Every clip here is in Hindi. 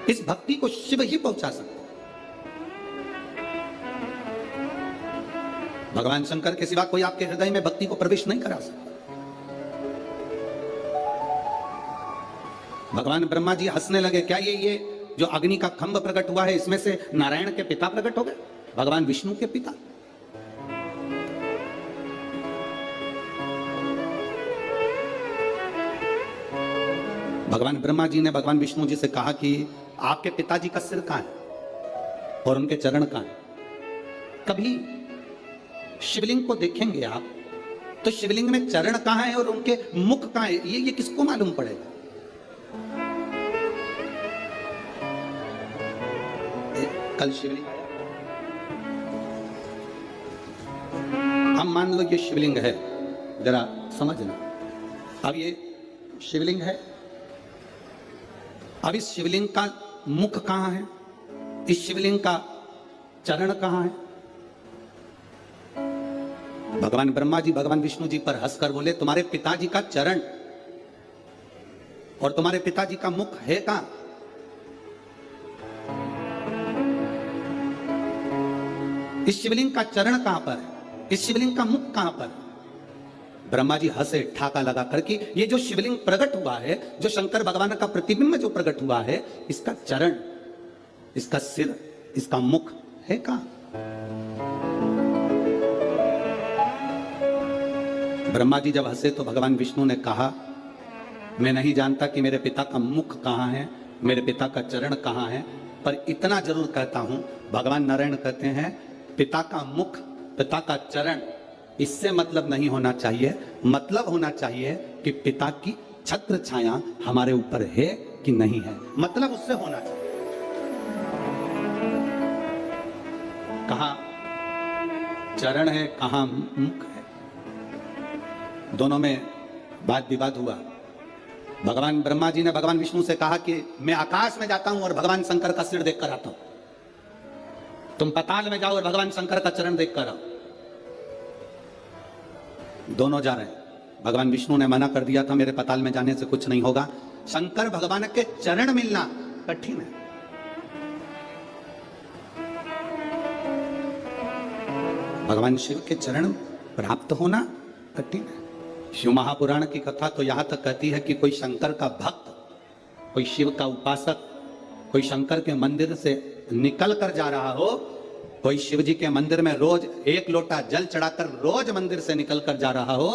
इस भक्ति को शिव ही पहुंचा सकते। भगवान शंकर के सिवा कोई आपके हृदय में भक्ति को प्रवेश नहीं करा सकता। भगवान ब्रह्मा जी हंसने लगे, क्या ये जो अग्नि का खंभ प्रकट हुआ है इसमें से नारायण के पिता प्रकट हो गए, भगवान विष्णु के पिता? भगवान ब्रह्मा जी ने भगवान विष्णु जी से कहा कि आपके पिताजी का सिर कहां है और उनके चरण कहां है? कभी शिवलिंग को देखेंगे आप तो शिवलिंग में चरण कहां है और उनके मुख कहां है, ये किसको मालूम पड़ेगा? कल शिवलिंग आया, हम मान लो ये शिवलिंग है, जरा समझना। अब ये शिवलिंग है, अब इस शिवलिंग का मुख कहां है, इस शिवलिंग का चरण कहां है? भगवान ब्रह्मा जी भगवान विष्णु जी पर हंसकर बोले, तुम्हारे पिताजी का चरण और तुम्हारे पिताजी का मुख है कहां? इस शिवलिंग का चरण कहां पर है, इस शिवलिंग का मुख कहां पर? ब्रह्मा जी हंसे ठाका लगा करके, ये जो शिवलिंग प्रकट हुआ है, जो शंकर भगवान का प्रतिबिंब जो प्रकट हुआ है, इसका चरण, इसका सिर, इसका मुख है कहां? ब्रह्मा जी जब हंसे तो भगवान विष्णु ने कहा, मैं नहीं जानता कि मेरे पिता का मुख कहां है, मेरे पिता का चरण कहां है, पर इतना जरूर कहता हूं, भगवान नारायण कहते हैं, पिता का मुख, पिता का चरण, इससे मतलब नहीं होना चाहिए, मतलब होना चाहिए कि पिता की छत्र छाया हमारे ऊपर है कि नहीं है, मतलब उससे होना चाहिए। कहां चरण है, कहां मुख है, दोनों में वाद विवाद हुआ। भगवान ब्रह्मा जी ने भगवान विष्णु से कहा कि मैं आकाश में जाता हूं और भगवान शंकर का सिर देखकर आता हूं, तुम पाताल में जाओ और भगवान शंकर का चरण देखकर आओ। दोनों जा रहे हैं। भगवान विष्णु ने मना कर दिया था, मेरे पाताल में जाने से कुछ नहीं होगा, शंकर भगवान के चरण मिलना कठिन है। भगवान शिव के चरण प्राप्त होना कठिन है। शिव महापुराण की कथा तो यहां तक कहती है कि कोई शंकर का भक्त, कोई शिव का उपासक, कोई शंकर के मंदिर से निकल कर जा रहा हो, कोई शिव जी के मंदिर में रोज एक लोटा जल चढ़ाकर रोज मंदिर से निकल कर जा रहा हो,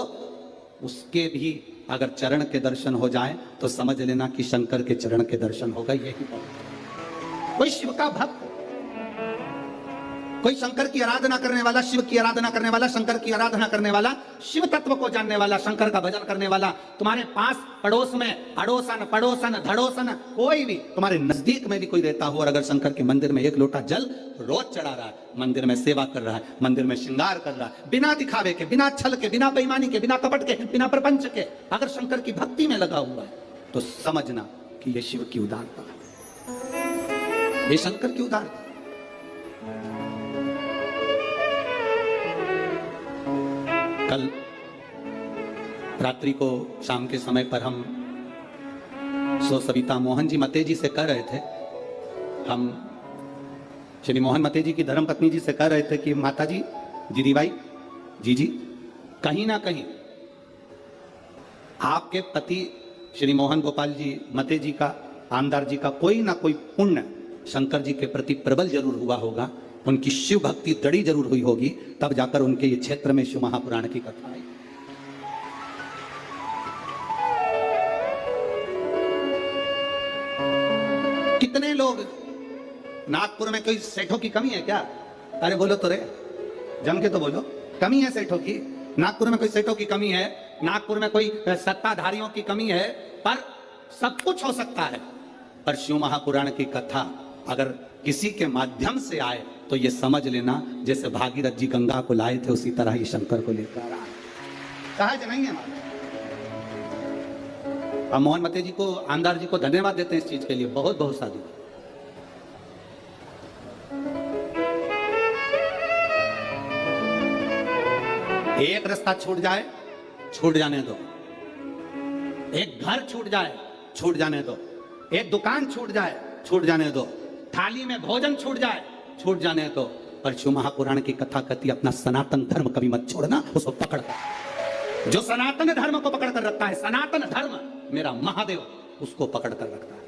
उसके भी अगर चरण के दर्शन हो जाए तो समझ लेना कि शंकर के चरण के दर्शन होगा। यही कोई शिव का भक्त, कोई शंकर की आराधना करने वाला, शिव की आराधना करने वाला, शंकर की आराधना करने वाला, शिव तत्व को जानने वाला, शंकर का भजन करने वाला, तुम्हारे पास पड़ोस में अड़ोसन पड़ोसन धड़ोसन कोई भी तुम्हारे नजदीक में भी कोई रहता हो और अगर शंकर के मंदिर में एक लोटा जल रोज चढ़ा रहा है, मंदिर में सेवा कर रहा है, मंदिर में श्रृंगार कर रहा है, बिना दिखावे के, बिना छल के, बिना बेईमानी के, बिना कपट के, बिना प्रपंच के, अगर शंकर की भक्ति में लगा हुआ है तो समझना कि यह शिव की उदारता है, ये शंकर की उदारता। कल रात्रि को शाम के समय पर हम सविता मोहन जी मते जी से कह रहे थे, हम श्री मोहन मते जी की धर्मपत्नी जी से कह रहे थे कि माता जी, दीदी भाई, जी, कहीं ना कहीं आपके पति श्री मोहन गोपाल जी मते जी का, आमदार जी का कोई ना कोई पुण्य शंकर जी के प्रति प्रबल जरूर हुआ होगा, उनकी शिव भक्ति दृढ़ जरूर हुई होगी, तब जाकर उनके ये क्षेत्र में शिव महापुराण की कथा आई। कितने लोग, नागपुर में कोई सेठों की कमी है क्या? अरे बोलो तो रे, जम के तो बोलो, कमी है सेठों की? नागपुर में कोई सेठों की कमी है? नागपुर में कोई सत्ताधारियों की कमी है? पर सब कुछ हो सकता है, पर शिव महापुराण की कथा अगर किसी के माध्यम से आए तो ये समझ लेना जैसे भागीरथ जी गंगा को लाए थे उसी तरह ही शंकर को लेकर आए। सहज नहीं है। हम मोहन मते जी को, आमदार जी को धन्यवाद देते हैं इस चीज के लिए, बहुत बहुत साधु। एक रास्ता छूट जाए, छूट जाने दो, एक घर छूट जाए, छूट जाने दो, एक दुकान छूट जाए, छूट जाने दो, थाली में भोजन छूट जाए, छूट जाने दो, पर शिव महापुराण की कथा कहती है अपना सनातन धर्म कभी मत छोड़ना, उसको पकड़ कर। जो सनातन धर्म को पकड़ कर रखता है, सनातन धर्म मेरा महादेव उसको पकड़ कर रखता है।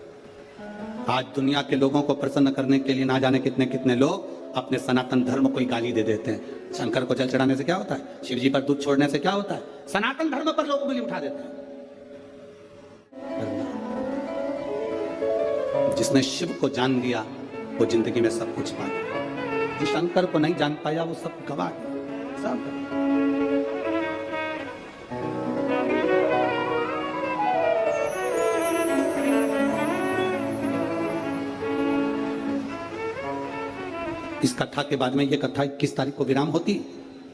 आज दुनिया के लोगों को प्रसन्न करने के लिए ना जाने कितने कितने लोग अपने सनातन धर्म को ही गाली दे देते हैं। शंकर को जल चढ़ाने से क्या होता है, शिव जी पर दूध छोड़ने से क्या होता है, सनातन धर्म पर लोग उंगली उठा देते हैं। जिसने शिव को जान लिया वो जिंदगी में सब कुछ पा गया, जो शंकर को नहीं जान पाया वो सब गवा गया, सब। इस कथा के बाद में ये कथा 21 तारीख को विराम होती,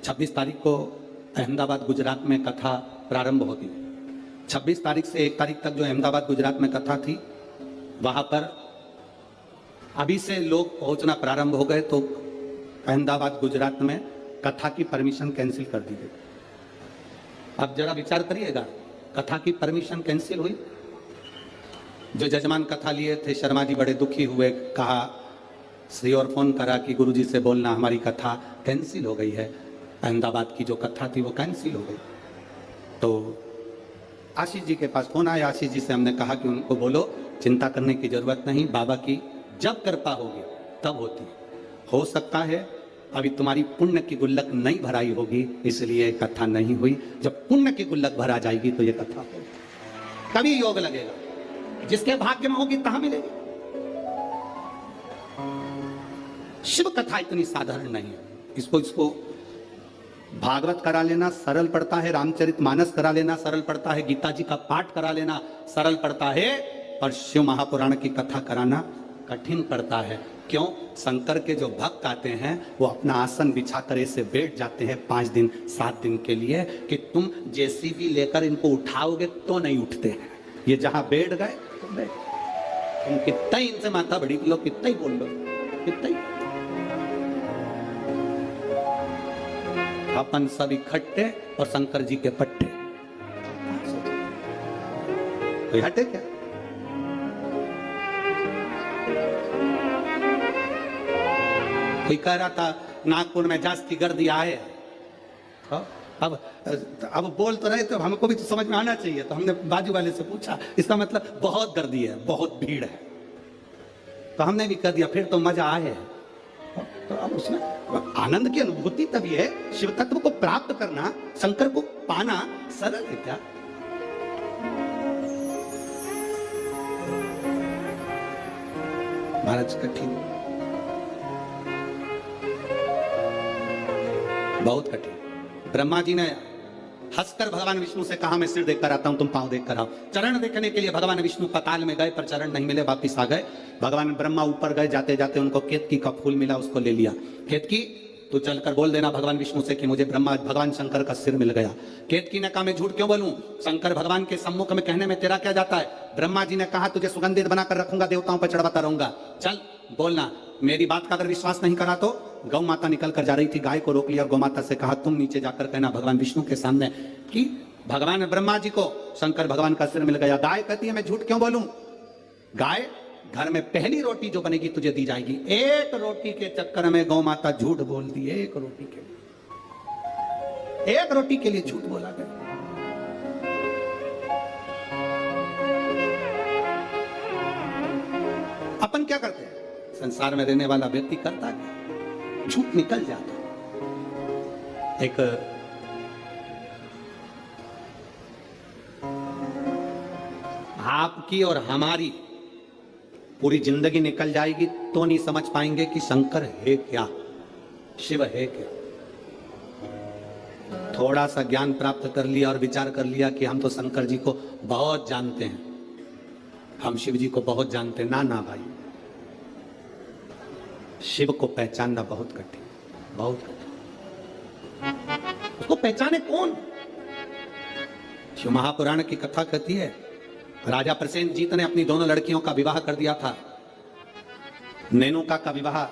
26 तारीख को अहमदाबाद गुजरात में कथा प्रारंभ होती। 26 तारीख से 1 तारीख तक जो अहमदाबाद गुजरात में कथा थी, वहां पर अभी से लोग पहुंचना प्रारंभ हो गए, तो अहमदाबाद गुजरात में कथा की परमिशन कैंसिल कर दी गई। अब जरा विचार करिएगा, कथा की परमिशन कैंसिल हुई। जो जजमान कथा लिए थे शर्मा जी बड़े दुखी हुए, कहा श्री और फोन करा कि गुरुजी से बोलना हमारी कथा कैंसिल हो गई है, अहमदाबाद की जो कथा थी वो कैंसिल हो गई। तो आशीष जी के पास फोन आया, आशीष जी से हमने कहा कि उनको बोलो चिंता करने की जरूरत नहीं, बाबा की जब कृपा होगी तब होती हो सकता है अभी तुम्हारी पुण्य की गुल्लक नहीं भराई होगी इसलिए कथा नहीं हुई, जब पुण्य की गुल्लक भरा जाएगी तो ये कथा होगी, तभी योग लगेगा, जिसके भाग्य में होगी कहां मिलेगी। शिव कथा इतनी साधारण नहीं है, इसको भागवत करा लेना सरल पड़ता है, रामचरितमानस करा लेना सरल पड़ता है, गीता जी का पाठ करा लेना सरल पड़ता है, और शिव महापुराण की कथा कराना कठिन पड़ता है। क्यों? शंकर के जो भक्त आते हैं वो अपना आसन बिछाकर ऐसे बैठ जाते हैं 5 दिन 7 दिन के लिए कि तुम जेसीबी लेकर इनको उठाओगे तो नहीं उठते हैं। ये जहां बैठ गए तो बैठ, तुम कितना ही इनसे माथा बड़ी लो, कितना ही बोल लो, कितना ही, अपन सब इकट्ठे और शंकर जी के पट्टे, कोई हटे क्या? कोई कह रहा था नागपुर में जास्ती गर्दी आए, अब बोल तो रहे तो हमको भी तो समझ में आना चाहिए, तो हमने बाजू वाले से पूछा, इसका मतलब बहुत गर्दी है, बहुत भीड़ है, तो हमने भी कर दिया, फिर तो मजा आए। तो अब उसमें आनंद की अनुभूति तभी है, शिव तत्व को प्राप्त करना, शंकर को पाना सरल है क्या? महाराज कठिन, बहुत कठिन। ब्रह्मा जी ने हंसकर भगवान विष्णु से कहा मैं सिर देखकर आता हूं, तुम पांव देखकर आओ। चरण देखने के लिए भगवान विष्णु पाताल में गए पर चरण नहीं मिले, वापिस आ गए। भगवान ब्रह्मा ऊपर गए, जाते जाते उनको केतकी का फूल मिला, उसको ले लिया। केतकी तू चलकर बोल देना भगवान विष्णु से कि मुझे ब्रह्मा भगवान शंकर का सिर मिल गया। केतकी ने कहा मैं झूठ क्यों बोलूं, शंकर भगवान के सम्मुख में कहने में तेरा क्या जाता है। ब्रह्मा जी ने कहा तुझे सुगंधित बनाकर रखूंगा, देवताओं पर चढ़वाता रहूंगा, चल बोलना। मेरी बात का अगर विश्वास नहीं करा तो गौ माता निकल कर जा रही थी, गाय को रोक लिया, गौ माता से कहा तुम नीचे जाकर कहना भगवान विष्णु के सामने कि भगवान ब्रह्मा जी को शंकर भगवान का सिर मिल गया। गाय कहती है मैं झूठ क्यों बोलूं, गाय घर में पहली रोटी जो बनेगी तुझे दी जाएगी। एक रोटी के चक्कर में गौ माता झूठ बोल दी, एक रोटी के लिए, एक रोटी के लिए झूठ बोला गया। अपन क्या करते हैं, संसार में रहने वाला व्यक्ति करता है झूठ निकल जाता। एक आपकी और हमारी पूरी जिंदगी निकल जाएगी तो नहीं समझ पाएंगे कि शंकर है क्या, शिव है क्या। थोड़ा सा ज्ञान प्राप्त कर लिया और विचार कर लिया कि हम तो शंकर जी को बहुत जानते हैं, हम शिव जी को बहुत जानते हैं, ना ना भाई, शिव को पहचानना बहुत कठिन, बहुत कठिन। उसको पहचाने कौन? शिव महापुराण की कथा कहती है राजा प्रसेनजीत ने अपनी दोनों लड़कियों का विवाह कर दिया था। रेणुका का विवाह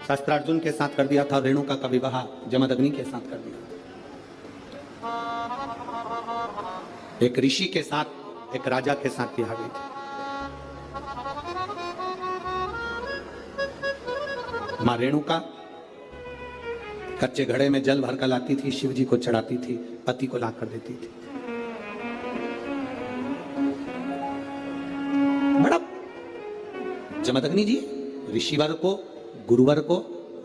शस्त्रार्जुन के साथ कर दिया था, रेणुका का विवाह जमदग्नि के साथ कर दिया था। एक ऋषि के साथ एक राजा के साथ किया गई थी। मां रेणुका कच्चे घड़े में जल भरकर लाती थी, शिव जी को चढ़ाती थी, पति को लाकर देती थी। बड़ा जमदग्नि जी ऋषिवर को, गुरुवर को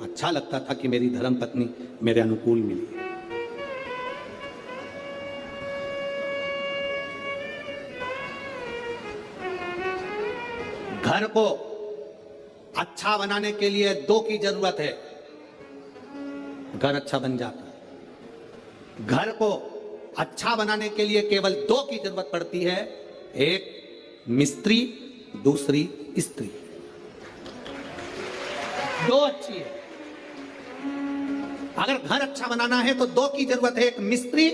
अच्छा लगता था कि मेरी धर्म पत्नी मेरे अनुकूल मिली। घर को अच्छा बनाने के लिए दो की जरूरत है, घर अच्छा बन जाता है। घर को अच्छा बनाने के लिए केवल दो की जरूरत पड़ती है, एक मिस्त्री, दूसरी स्त्री। दो अच्छी है। अगर घर अच्छा बनाना है तो दो की जरूरत है, एक मिस्त्री,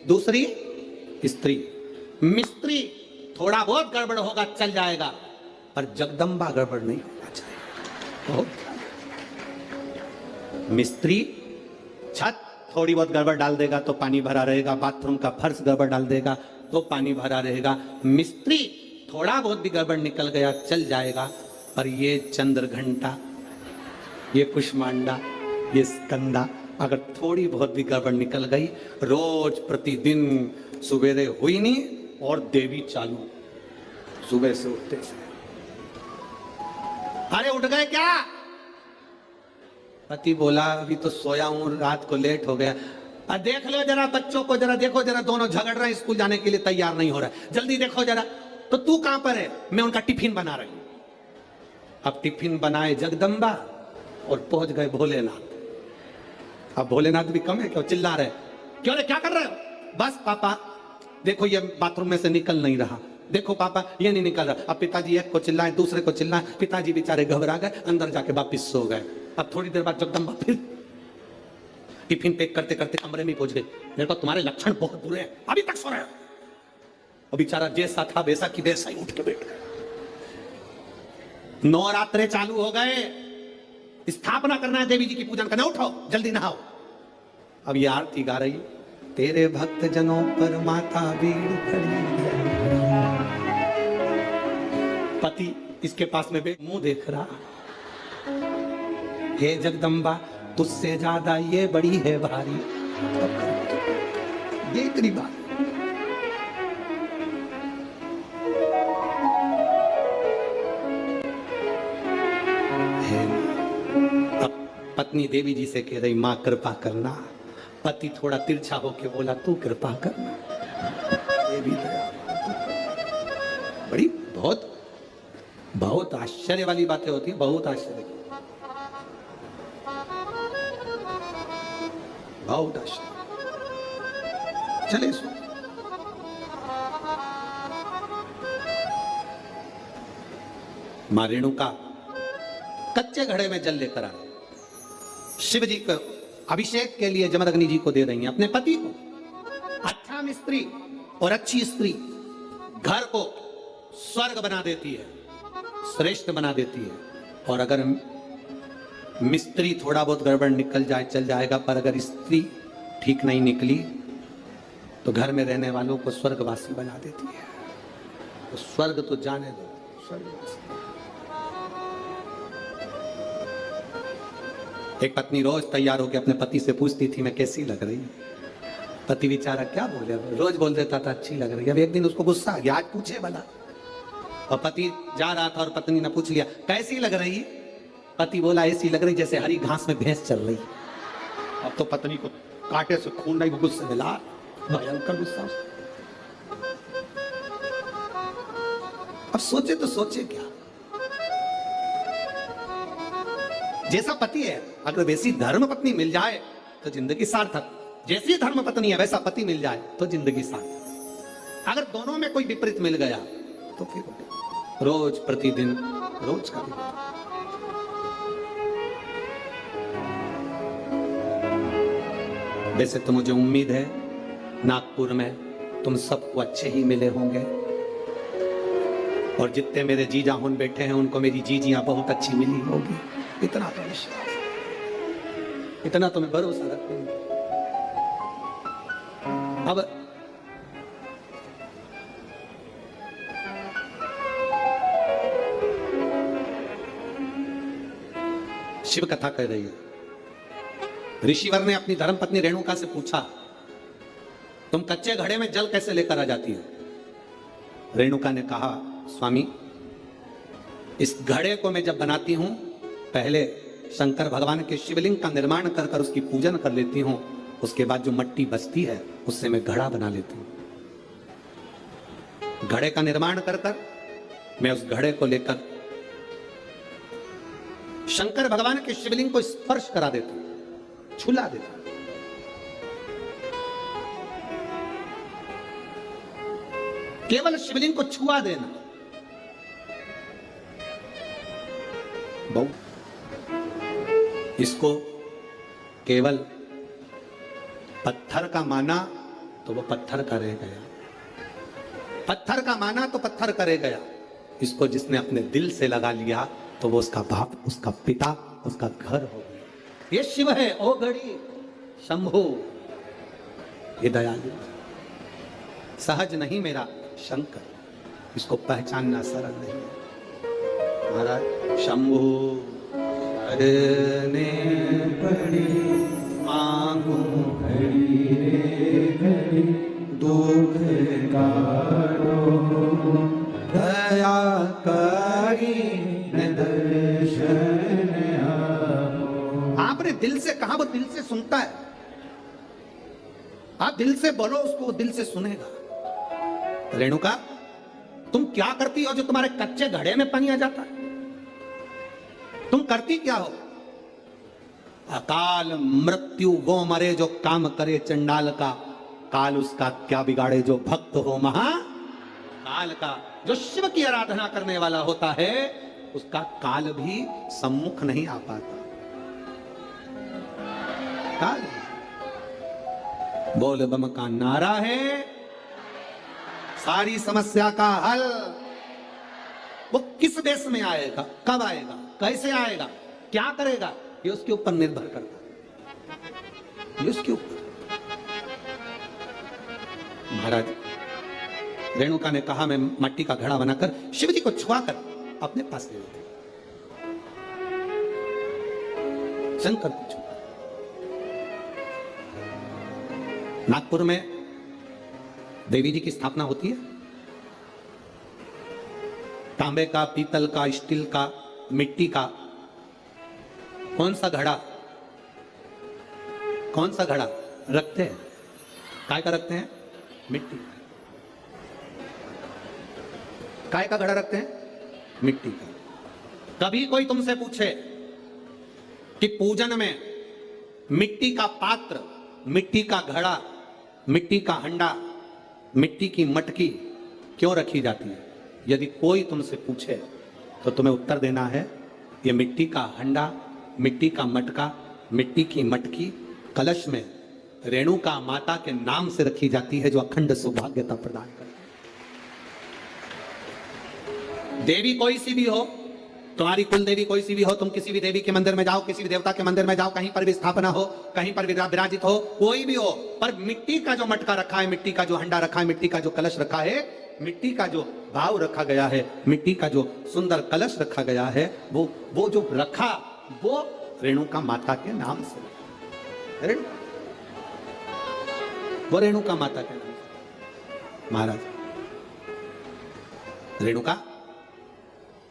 दूसरी स्त्री। मिस्त्री थोड़ा बहुत गड़बड़ होगा चल जाएगा, पर जगदम्बा गड़बड़ नहीं होना चाहिए। मिस्त्री छत थोड़ी बहुत गड़बड़ डाल देगा तो पानी भरा रहेगा, बाथरूम का फर्श गड़बड़ डाल देगा तो पानी भरा रहेगा। मिस्त्री थोड़ा बहुत भी गड़बड़ निकल गया चल जाएगा, पर ये चंद्र घंटा, ये कुष्मांडा, ये स्कंदा अगर थोड़ी बहुत भी गड़बड़ निकल गई, रोज प्रतिदिन सुबेरे हुई नहीं और देवी चालू सुबह से उठते से। अरे उठ गए क्या? पति बोला अभी तो सोया हूं, रात को लेट हो गया। अब देख लो जरा बच्चों को, जरा देखो जरा, दोनों झगड़ रहे हैं, स्कूल जाने के लिए तैयार नहीं हो रहा है, जल्दी देखो जरा। तो तू कहां पर है? मैं उनका टिफिन बना रही हूं। अब टिफिन बनाए जगदम्बा और पहुंच गए भोलेनाथ। अब भोलेनाथ भी कम है, क्यों चिल्ला रहे? क्यों रे, क्या कर रहे हो? बस पापा देखो ये बाथरूम में से निकल नहीं रहा, देखो पापा ये नहीं निकल रहा। अब पिताजी एक को चिल्लाए, दूसरे को चिल्लाए, पिताजी बेचारे घबरा गए, अंदर जाके वापिस सो गए। अब थोड़ी देर बाद जगदम्बा फिर टिफिन पैक करते करते कमरे में पहुंच गए। मेरे को तुम्हारे लक्षण बहुत बुरे हैं, अभी तक सो रहे हो। अब बेचारा जैसा था वैसा की वैसा ही उठ के बैठ गए। नवरात्रे चालू हो गए, स्थापना करना है, देवी जी की पूजन करना, उठो जल्दी नहाओ। अब ये आरती गा रही, तेरे भक्त जनों पर माता भीड़ खड़ी है। पति इसके पास में बैठ मुंह देख रहा, हे जगदम्बा तुझसे ज्यादा ये बड़ी है भारी। ये इतनी बात। अब पत्नी देवी जी से कह रही, मां कृपा करना। पति थोड़ा तिरछा होके बोला, तू कृपा करना। देवी दया। बड़ी बहुत बहुत आश्चर्य वाली बातें होती है, बहुत आश्चर्य, बहुत आश्चर्य। चले सो मां रेणुका कच्चे घड़े में जल लेकर आए, शिव जी को अभिषेक के लिए जमदग्नि जी को दे रही हैं, अपने पति को। अच्छा मिस्त्री और अच्छी स्त्री घर को स्वर्ग बना देती है, श्रेष्ठ बना देती है। और अगर मिस्त्री थोड़ा बहुत गड़बड़ निकल जाए चल जाएगा, पर अगर स्त्री ठीक नहीं निकली तो घर में रहने वालों को स्वर्गवासी बना देती है। तो स्वर्ग तो जाने दो, स्वर्गवासी। एक पत्नी रोज तैयार होकर अपने पति से पूछती थी, मैं कैसी लग रही? पति बेचारा क्या बोले, रोज बोल देता था अच्छी लग रही है। अब एक दिन उसको गुस्सा आ गया, आज पूछे भला। और पति जा रहा था और पत्नी ने पूछ लिया, कैसी लग रही? पति बोला, ऐसी लग रही जैसे हरी घास में भैंस चल रही। अब तो पत्नी को कांटे से खून नहीं, गुस्से में ला, भयंकर गुस्सा। अब सोचे तो सोचे क्या? जैसा पति है, अगर वैसी धर्म पत्नी मिल जाए तो जिंदगी सार्थक। जैसी धर्म पत्नी है वैसा पति मिल जाए तो जिंदगी सार्थक। अगर दोनों में कोई विपरीत मिल गया तो फिर रोज प्रतिदिन रोज का विपरीत। वैसे तो मुझे उम्मीद है नागपुर में तुम सबको अच्छे ही मिले होंगे, और जितने मेरे जीजा हुन बैठे हैं उनको मेरी जीजियां बहुत अच्छी मिली होगी। इतना तो विश्वास, इतना तो मैं भरोसा रखूंगा। अब शिव कथा कह रही है। ऋषिवर ने अपनी धर्मपत्नी रेणुका से पूछा, तुम कच्चे घड़े में जल कैसे लेकर आ जाती हो? रेणुका ने कहा, स्वामी, इस घड़े को मैं जब बनाती हूं, पहले शंकर भगवान के शिवलिंग का निर्माण कर कर उसकी पूजन कर लेती हूं, उसके बाद जो मिट्टी बचती है उससे मैं घड़ा बना लेती हूं। घड़े का निर्माण कर कर मैं उस घड़े को लेकर शंकर भगवान के शिवलिंग को स्पर्श करा देता हूं, छुला देता हूं। केवल शिवलिंग को छुआ देना। इसको केवल पत्थर का माना तो वो पत्थर का रह गया, पत्थर का माना तो पत्थर का रह गया। इसको जिसने अपने दिल से लगा लिया तो वो उसका बाप, उसका पिता, उसका घर हो गया। ये शिव है, ओ गड़ी शंभु, ये दयालु, सहज नहीं मेरा शंकर, इसको पहचानना सरल नहीं है। महाराज, शंभु शरणे पड़ी मांगू घड़ी रे घड़ी, दुख काटो दया करी दर्शन आपो। आपने दिल से कहा, वो दिल से सुनता है। आप दिल से बोलो उसको, दिल से सुनेगा। रेणुका, तुम क्या करती हो जो तुम्हारे कच्चे घड़े में पानी आ जाता है? तुम करती क्या हो? अकाल मृत्यु वो मरे जो काम करे चंडाल का, काल उसका क्या बिगाड़े जो भक्त हो महा काल का। जो शिव की आराधना करने वाला होता है उसका काल भी सम्मुख नहीं आ पाता। काल बोल बम का नारा है सारी समस्या का हल। वो किस देश में आएगा, कब आएगा, कैसे आएगा, क्या करेगा, ये उसके ऊपर निर्भर करता है, ये उसके ऊपर। महाराज, रेणुका ने कहा, मैं मट्टी का घड़ा बनाकर शिव जी को छुआकर अपने पास ले लेते। शंकर को छुआ। नागपुर में देवी जी की स्थापना होती है। तांबे का, पीतल का, स्टील का, मिट्टी का कौन सा घड़ा रखते हैं? काय का रखते हैं? मिट्टी। काय का घड़ा रखते हैं? मिट्टी का। कभी कोई तुमसे पूछे कि पूजन में मिट्टी का पात्र, मिट्टी का घड़ा, मिट्टी का हंडा, मिट्टी की मटकी क्यों रखी जाती है? यदि कोई तुमसे पूछे तो तुम्हें उत्तर देना है, ये मिट्टी का हंडा, मिट्टी का मटका, मिट्टी की मटकी कलश में रेणुका माता के नाम से रखी जाती है, जो अखंड सौभाग्यता प्रदान करती है। देवी कोई सी भी हो, तुम्हारी कुल देवी कोई सी भी हो, तुम किसी भी देवी के मंदिर में जाओ, किसी भी देवता के मंदिर में जाओ, कहीं पर भी स्थापना हो, कहीं पर भी विराजित हो, कोई भी हो, पर मिट्टी का जो मटका रखा है, मिट्टी का जो हंडा रखा है, मिट्टी का जो कलश रखा है, मिट्टी का जो भाव रखा गया है, मिट्टी का जो सुंदर कलश रखा गया है, वो जो रखा, वो रेणुका माता के नाम से, वो रेणुका माता के नाम से। महाराज, रेणुका,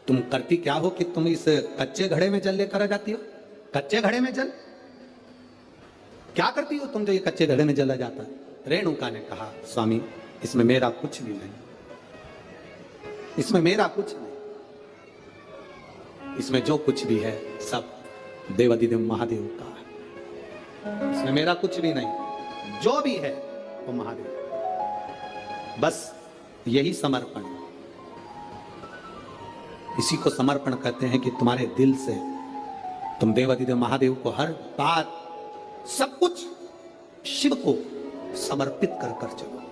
तुम करती क्या हो कि तुम इस कच्चे घड़े में जल लेकर आ जाती हो? कच्चे घड़े में जल क्या करती हो तुम जो ये कच्चे घड़े में जला जाता है? रेणुका ने कहा, स्वामी, इसमें मेरा कुछ भी नहीं, इसमें मेरा कुछ नहीं, इसमें जो कुछ भी है सब देवाधिदेव महादेव का है। इसमें मेरा कुछ भी नहीं, जो भी है वो महादेव। बस यही समर्पण, इसी को समर्पण कहते हैं कि तुम्हारे दिल से तुम देवाधिदेव महादेव को हर बात, सब कुछ शिव को समर्पित कर कर चलो।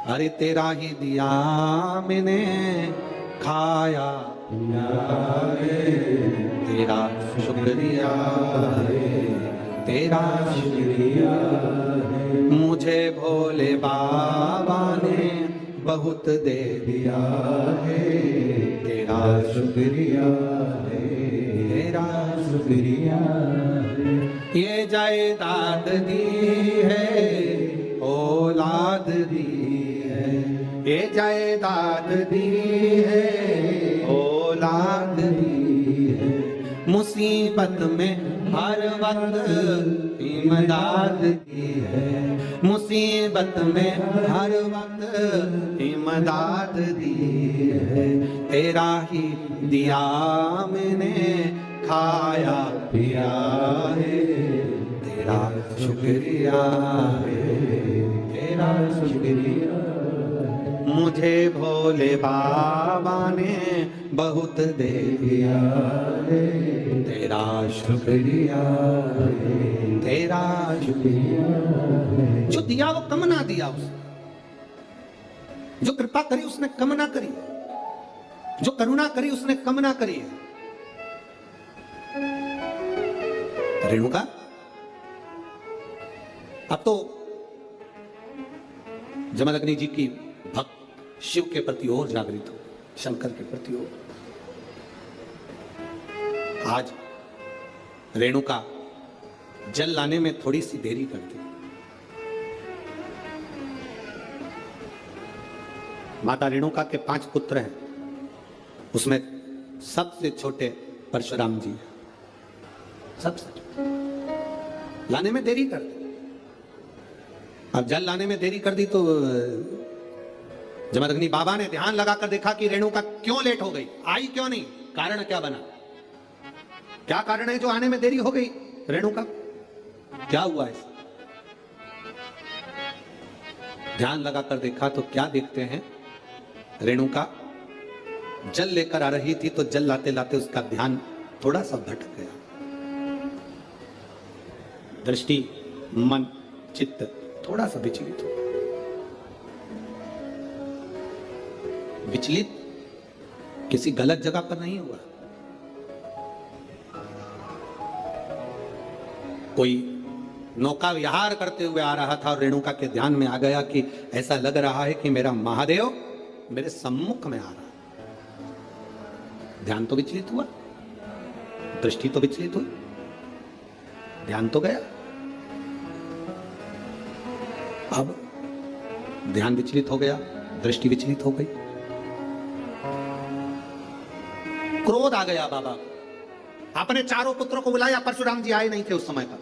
अरे तेरा ही दिया मैंने खाया, तेरा शुक्रिया है, तेरा शुक्रिया है, मुझे भोले बाबा ने बहुत दे दिया है, तेरा शुक्रिया है, तेरा शुक्रिया ये जायदाद दी है औलाद दी है, ये जायदाद दी है औलाद दी है, मुसीबत में हर वक्त इमदाद की है, मुसीबत में हर वक्त इमदाद दी है, तेरा ही दिया मैंने खाया पिया है, तेरा शुक्रिया है, तेरा शुक्रिया। मुझे भोले बाबा ने बहुत दे दिया है, तेरा शुक्रिया है, तेरा शुक्रिया है। जो दिया वो कम ना दिया उसने, जो कृपा करी उसने कम ना करी, जो करुणा करी उसने कम ना करी है। रेणुका अब तो जमदग्नि जी की भक्त शिव के प्रति और जागृत हो, शंकर के प्रति और। आज रेणुका जल लाने में थोड़ी सी देरी कर दी। माता रेणुका के 5 पुत्र हैं, उसमें सबसे छोटे परशुराम जी हैं, सबसे लाने में देरी कर दी। अब जल लाने में देरी कर दी तो जमदग्नि बाबा ने ध्यान लगाकर देखा कि रेणुका क्यों लेट हो गई, आई क्यों नहीं, कारण क्या बना, क्या कारण है जो आने में देरी हो गई रेणुका, क्या हुआ है। ध्यान लगाकर देखा तो क्या देखते हैं, रेणुका जल लेकर आ रही थी तो जल लाते लाते उसका ध्यान थोड़ा सा भटक गया, दृष्टि मन चित्त थोड़ा सा विचलित हो। विचलित किसी गलत जगह पर नहीं हुआ, कोई नौका विहार करते हुए आ रहा था और रेणुका के ध्यान में आ गया कि ऐसा लग रहा है कि मेरा महादेव मेरे सम्मुख में आ रहा है। ध्यान तो विचलित हुआ, दृष्टि तो विचलित हुई, ध्यान तो गया। अब ध्यान विचलित हो गया, दृष्टि विचलित हो गई, क्रोध आ गया बाबा। अपने चारों पुत्रों को बुलाया, परशुराम जी आए नहीं थे उस समय पर,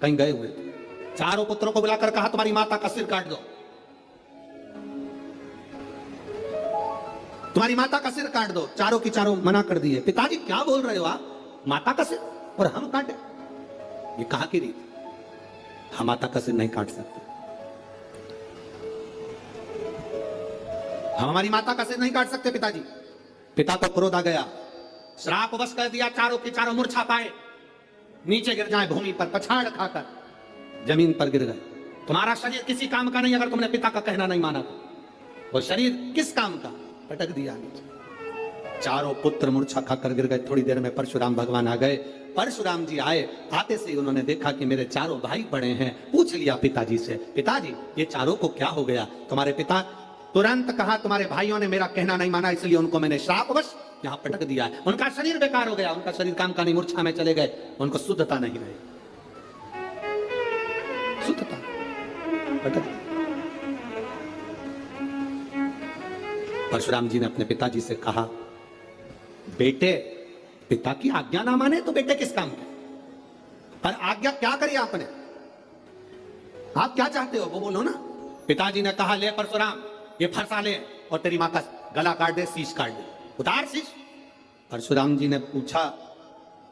कहीं गए हुए थे। चारों पुत्रों को बुलाकर कहा तुम्हारी माता का सिर काट दो, तुम्हारी माता का सिर काट दो। चारों की चारों मना कर दिए। पिताजी क्या बोल रहे हो आप, माता का सिर और हम काटे, ये कहां की रीत, हम माता का सिर नहीं काट सकते, हम हमारी माता का सिर नहीं काट सकते पिताजी। पिता को क्रोध आ गया, श्राप वश कर दिया, चारों के चारों मूर्छा पाए, नीचे गिर जाए भूमि पर, पछाड़ खाकर जमीन पर गिर गए। तुम्हारा शरीर किसी काम का नहीं, अगर तुमने पिता का कहना नहीं माना तो। वो शरीर किस काम का, पटक दिया नीचे। चारों पुत्र मूर्छा खाकर गिर गए। थोड़ी देर में परशुराम भगवान आ गए। परशुराम जी आए, आते से उन्होंने देखा कि मेरे चारों भाई पड़े हैं। पूछ लिया पिताजी से, पिताजी ये चारों को क्या हो गया। तुम्हारे पिता तुरंत कहा तुम्हारे भाइयों ने मेरा कहना नहीं माना, इसलिए उनको मैंने श्रापवश यहां पटक दिया है। उनका शरीर बेकार हो गया, उनका शरीर काम का नहीं, मूर्छा में चले गए, उनको शुद्धता नहीं रही, शुद्धता पटक। परशुराम जी ने अपने पिताजी से कहा, बेटे पिता की आज्ञा ना माने तो बेटे किस काम के, पर आज्ञा क्या करी आपने, आप क्या चाहते हो वो बोलो ना। पिताजी ने कहा, ले परशुराम ये फरसा ले और तेरी मां का गला काट दे, शीश काट दे, उतार शीश। परशुराम जी ने पूछा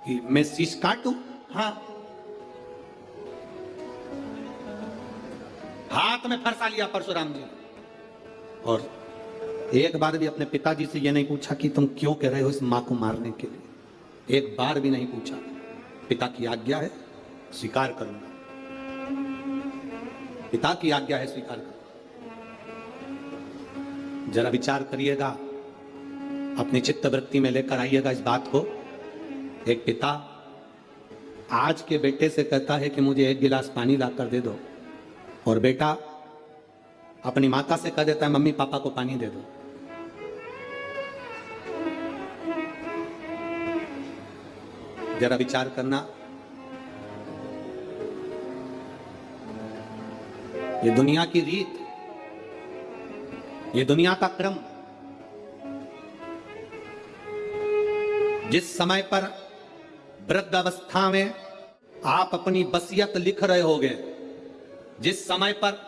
कि मैं शीश काटूं, हाँ। हाथ में फरसा लिया परशुराम जी, और एक बार भी अपने पिताजी से यह नहीं पूछा कि तुम क्यों कह रहे हो इस मां को मारने के लिए, एक बार भी नहीं पूछा। पिता की आज्ञा है, स्वीकार करूंगा, पिता की आज्ञा है, स्वीकार करूंगा। जरा विचार करिएगा, अपनी चित्त वृत्ति में लेकर आइएगा इस बात को। एक पिता आज के बेटे से कहता है कि मुझे 1 गिलास पानी लाकर दे दो, और बेटा अपनी माता से कह देता है मम्मी पापा को पानी दे दो। जरा विचार करना, ये दुनिया की रीत, ये दुनिया का क्रम, जिस समय पर वृद्ध अवस्था में आप अपनी वसीयत लिख रहे होगे, जिस समय पर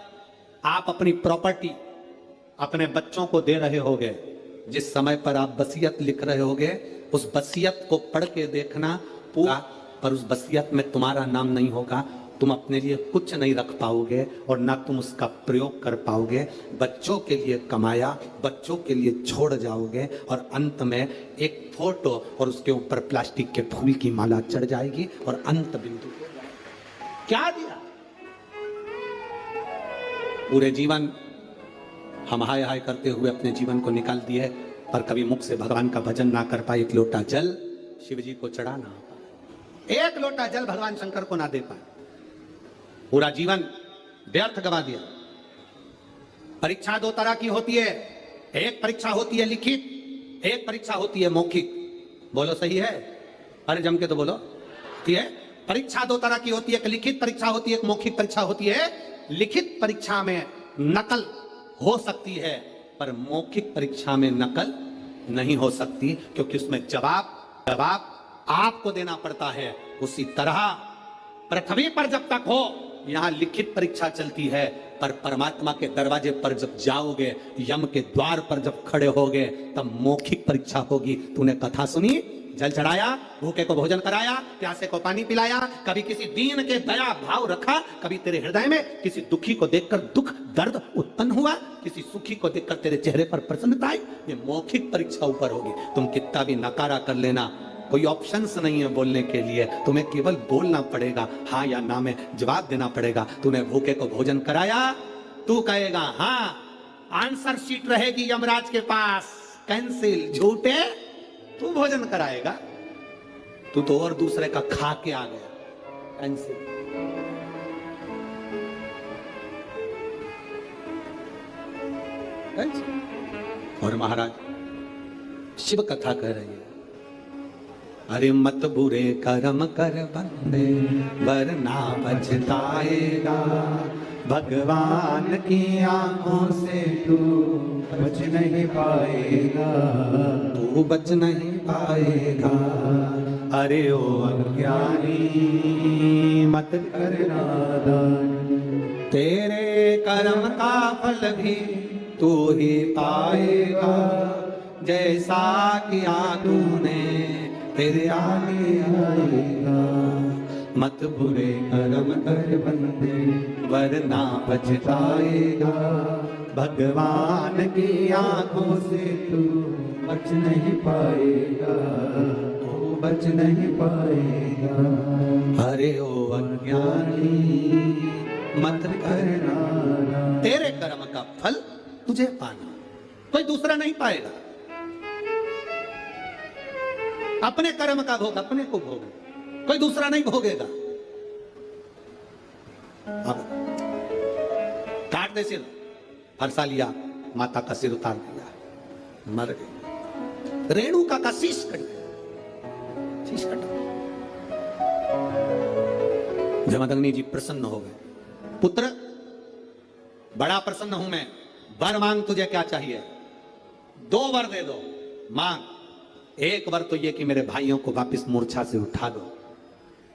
आप अपनी प्रॉपर्टी अपने बच्चों को दे रहे होगे, जिस समय पर आप वसीयत लिख रहे होगे, उस वसीयत को पढ़ के देखना पूरा, पर उस वसीयत में तुम्हारा नाम नहीं होगा, तुम अपने लिए कुछ नहीं रख पाओगे और ना तुम उसका प्रयोग कर पाओगे। बच्चों के लिए कमाया, बच्चों के लिए छोड़ जाओगे और अंत में एक फोटो और उसके ऊपर प्लास्टिक के फूल की माला चढ़ जाएगी और अंत बिंदु क्या दिया। पूरे जीवन हम हाय हाय करते हुए अपने जीवन को निकाल दिए, पर कभी मुख से भगवान का भजन ना कर पाए, एक लोटा जल शिव जी को चढ़ा ना पाए, एक लोटा जल भगवान शंकर को ना दे पाए, पूरा जीवन व्यर्थ गवा दिया। परीक्षा दो तरह की होती है, एक परीक्षा होती है लिखित, एक परीक्षा होती है मौखिक। बोलो सही है? अरे जम के तो बोलो। ठीक है, परीक्षा दो तरह की होती है, एक लिखित परीक्षा होती है, एक मौखिक परीक्षा होती है। लिखित परीक्षा में नकल हो सकती है, पर मौखिक परीक्षा में नकल नहीं हो सकती, क्योंकि उसमें जवाब आपको देना पड़ता है। उसी तरह पृथ्वी पर जब तक हो यहां लिखित परीक्षा चलती है, पर परमात्मा के दरवाजे पर जब जाओगे, यम के द्वार पर जब खड़े होगे, तब मौखिक परीक्षा होगी। तूने कथा सुनी, जल चढ़ाया, भूखे को भोजन कराया, प्यासे को पानी पिलाया, कभी किसी दीन के दया भाव रखा, कभी तेरे हृदय में किसी दुखी को देखकर दुख दर्द उत्पन्न हुआ, किसी सुखी को देखकर तेरे चेहरे पर प्रसन्नता आई, ये मौखिक परीक्षा ऊपर होगी। तुम कितना भी नकारा कर लेना, कोई ऑप्शंस नहीं है बोलने के लिए, तुम्हें केवल बोलना पड़ेगा, हाँ या ना में जवाब देना पड़ेगा। तूने भूखे को भोजन कराया, तू कहेगा हाँ, आंसर शीट रहेगी यमराज के पास, कैंसिल, झूठे, तू भोजन कराएगा, तू तो और दूसरे का खा के आ गया, कैंसिल। और महाराज शिव कथा कह रही है, अरे मत बुरे कर्म कर बंदे वरना पछताएगा, भगवान की आंखों से तू बच नहीं पाएगा, तू बच नहीं पाएगा। अरे ओ अज्ञानी मत कर नादान, तेरे कर्म का फल भी तू ही पाएगा, जैसा किया तूने तेरे आगे आएगा। मत बुरे कर्म कर बंदे वरना पछताएगा, भगवान की आंखों से तू बच नहीं पाएगा, तू बच नहीं पाएगा। अरे ओ अज्ञानी मत करना, तेरे कर्म का फल तुझे पाना, कोई दूसरा नहीं पाएगा। अपने कर्म का भोग अपने को भोग, कोई दूसरा नहीं भोगेगा। अब काट दे सिर, फरसा लिया, माता का सिर उतार दिया, मर गई। रेणुका का शीश कट गया, शीश कटा। जमदग्नि जी प्रसन्न हो गए, पुत्र बड़ा प्रसन्न हूं मैं, वर मांग, तुझे क्या चाहिए? 2 वर दे दो, मांग। एक वर तो ये कि मेरे भाइयों को वापस मूर्छा से उठा दो,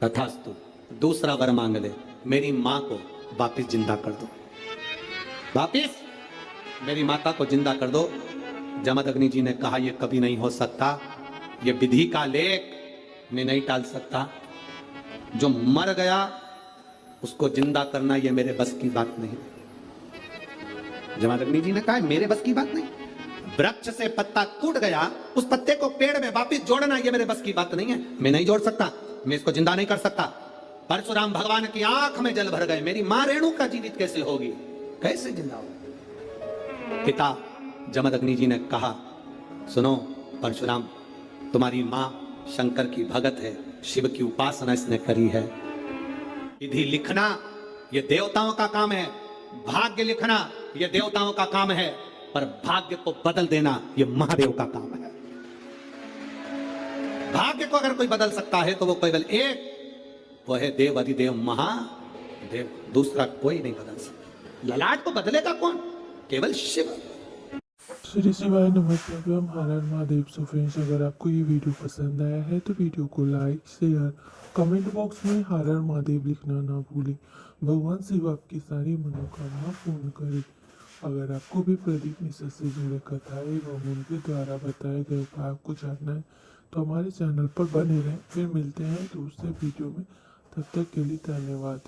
तथास्तु। दूसरा वर मांग ले, मेरी मां को वापस जिंदा कर दो, वापस मेरी माता को जिंदा कर दो। जमदग्नि जी ने कहा यह कभी नहीं हो सकता, ये विधि का लेख मैं नहीं टाल सकता, जो मर गया उसको जिंदा करना ये मेरे बस की बात नहीं। जमदग्नि जी ने कहा मेरे बस की बात नहीं, वृक्ष से पत्ता टूट गया, उस पत्ते को पेड़ में वापस जोड़ना ये मेरे बस की बात नहीं है, मैं नहीं जोड़ सकता, मैं इसको जिंदा नहीं कर सकता। परशुराम भगवान की आंख में जल भर गए, मेरी मां रेणुका जीवित कैसे होगी, कैसे जिंदा होगी? पिता जमदग्नि जी ने कहा सुनो परशुराम, तुम्हारी मां शंकर की भगत है, शिव की उपासना इसने करी है, विधि लिखना ये देवताओं का काम है, भाग्य लिखना ये देवताओं का काम है, पर भाग्य को बदल देना ये महादेव का काम है। भाग्य को अगर कोई बदल सकता है तो वो केवल एक, वो है देव अधिदेव महादेव, दूसरा कोई नहीं बदल सकता। ललाट को बदलेगा कौन? केवल शिव। श्री शिवाय नमस्ते। हम हर हर महादेव। सो फ्रेंड्स, अगर आपको ये वीडियो पसंद आया है तो वीडियो को लाइक शेयर कमेंट बॉक्स में हर हर महादेव लिखना ना भूलें। भगवान शिव आपकी सारी मनोकामना पूर्ण करे। अगर आपको भी प्रदीप मिश्र से जुड़े कथाएं एवं उनके द्वारा बताए गए उपाय को जानना है तो हमारे चैनल पर बने रहें। फिर मिलते हैं दूसरे वीडियो में, तब तक के लिए धन्यवाद।